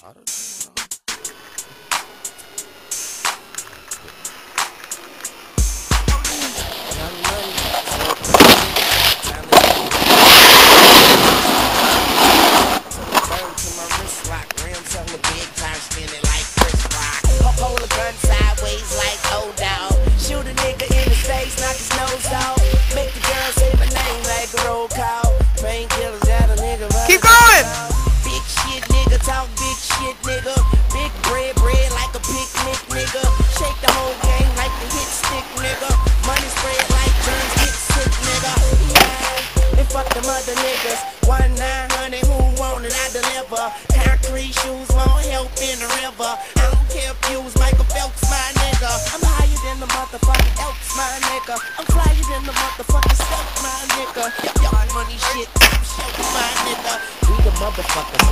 Hold a gun sideways like old dog. Shoot a nigga in the face, knock his nose off. Make the girl say my name like a roll call. Painkillers got a nigga running. Keep going! Big shit nigga, talk big shit nigga. Big bread like a picnic nigga. Shake the whole game like the hit stick nigga. Money spread like germs get sick nigga. Yeah, and fuck them other niggas. 1-900, who want it, I deliver. Concrete shoes won't help in the river. I don't care if you was Michael Phelps, my nigga. I'm higher than the motherfucking Elks, my nigga. I'm flyer than the motherfucking stealth, my nigga. Y'all money shit, top shelf, my nigga. We the motherfuckers.